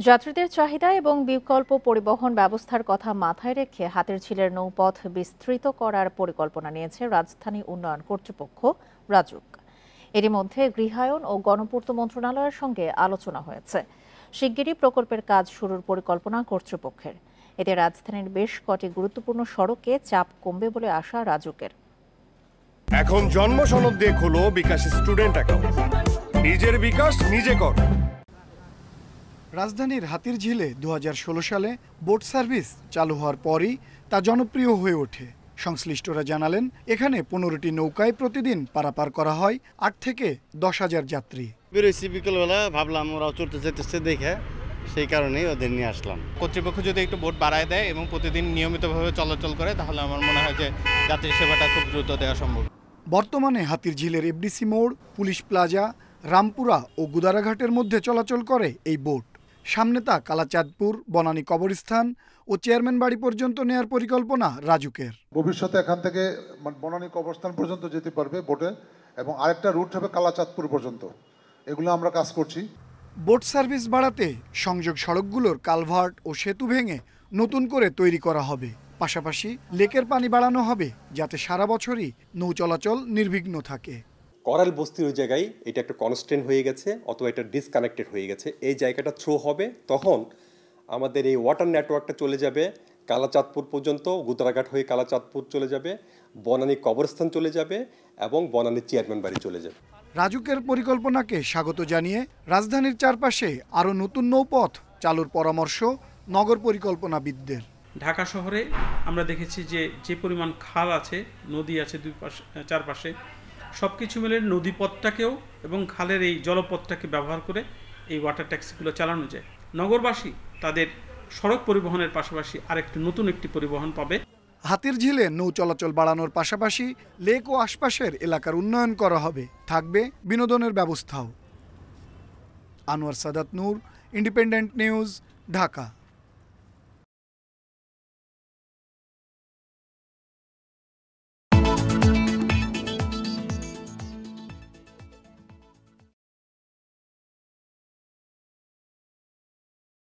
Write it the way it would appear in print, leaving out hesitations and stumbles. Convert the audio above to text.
যাত্রীদের চাহিদা এবং বিকল্প পরিবহন ব্যবস্থার কথা মাথায় রেখে হাতিরঝিলের নৌপথ বিস্তৃত করার পরিকল্পনা নিয়েছে রাজধানী উন্নয়ন কর্তৃপক্ষ রাজুক। এরই মধ্যে গৃহায়ন ও গণপূর্ত মন্ত্রণালয়ের সঙ্গে আলোচনা হয়েছে। শিগগিরই প্রকল্পের কাজ শুরুর পরিকল্পনা কর্তৃপক্ষের। এতে রাজধানীর বেশ কটি গুরুত্বপূর্ণ সড়কে চাপ কমবে বলে আশা রাজুকের। এখন জন্ম সনদ দিয়ে খোলো বিকাশ স্টুডেন্ট অ্যাকাউন্ট। নিজের বিকাশ নিজে কর। রাজধানীর হাতিরঝিলে 2016 সালে বোট সার্ভিস চালু হওয়ার পরই তা জনপ্রিয় হয়ে ওঠে। সংশ্লিষ্টরা জানালেন, এখানে 15টি নৌকায় প্রতিদিন পারাপার করা হয় 8 থেকে 10,000 যাত্রী। বেরোইছি বিকেলবেলা, ভাবলাম ওরাও চলতে যেতেছে দেখে, সেই কারণেই ওদের নিয়ে আসলাম। কর্তৃপক্ষ যদি একটু বোট বাড়ায় দেয় এবং প্রতিদিন নিয়মিতভাবে চলাচল করে, তাহলে আমার মনে হয় যে যাত্রী সেবাটা খুব দ্রুত দেওয়া সম্ভব। বর্তমানে হাতিরঝিলের এফডিসি মোড়, পুলিশ প্লাজা, রামপুরা ও গুদারাঘাটের মধ্যে চলাচল করে এই বোট। সামনে তা কালাচাঁদপুর, বনানী কবরস্থান ও চেয়ারম্যান বাড়ি পর্যন্ত নেয়ার পরিকল্পনা রাজুকের। ভবিষ্যতে এখান থেকে বনানী কবরস্থান পর্যন্ত যেতে পারবে বোটে, এবং আরেকটা রুট হবে কালাচাঁদপুর পর্যন্ত। এগুলো আমরা কাজ করছি। বোট সার্ভিস বাড়াতে সংযোগ সড়কগুলোর কালভার্ট ও সেতু ভেঙে নতুন করে তৈরি করা হবে। পাশাপাশি লেকের পানি বাড়ানো হবে, যাতে সারা বছরই নৌ চলাচল নির্বিঘ্ন থাকে। করাল বস্তির ওই জায়গায় এটা একটা কনস্ট্যান্ট হয়ে গেছে, অথবা এটা ডিসকানেক্টেড হয়ে গেছে। এই জায়গাটা থ্রো হবে, তখন আমাদের এই ওয়াটার নেটওয়ার্কটা চলে যাবে কালাচাঁদপুর পর্যন্ত, গুদারাঘাট হয়ে কালাচাঁদপুর চলে যাবে, বনানী কবরস্থান চলে যাবে এবং বনানী চেয়ারম্যান বাড়ি চলে যাবে। রাজুকের পরিকল্পনাকে স্বাগত জানিয়ে রাজধানীর চারপাশে আরও নতুন নৌপথ চালুর পরামর্শ নগর পরিকল্পনাবিদদের। ঢাকা শহরে আমরা দেখেছি যে পরিমাণ খাল আছে, নদী আছে দুই পাশে, চারপাশে, সব কিছু মিলে নদীপথটাকেও এবং খালের এই জলপথটাকে ব্যবহার করে এই ওয়াটার ট্যাক্সিগুলো চালানো যায়। নগরবাসী তাদের সড়ক পরিবহনের পাশাপাশি আরেকটি নতুন একটি পরিবহন পাবে। হাতিরঝিলে নৌ চলাচল বাড়ানোর পাশাপাশি লেক ও আশপাশের এলাকার উন্নয়ন করা হবে, থাকবে বিনোদনের ব্যবস্থাও। আনোয়ার সাদাত নূর, ইন্ডিপেন্ডেন্ট নিউজ, ঢাকা।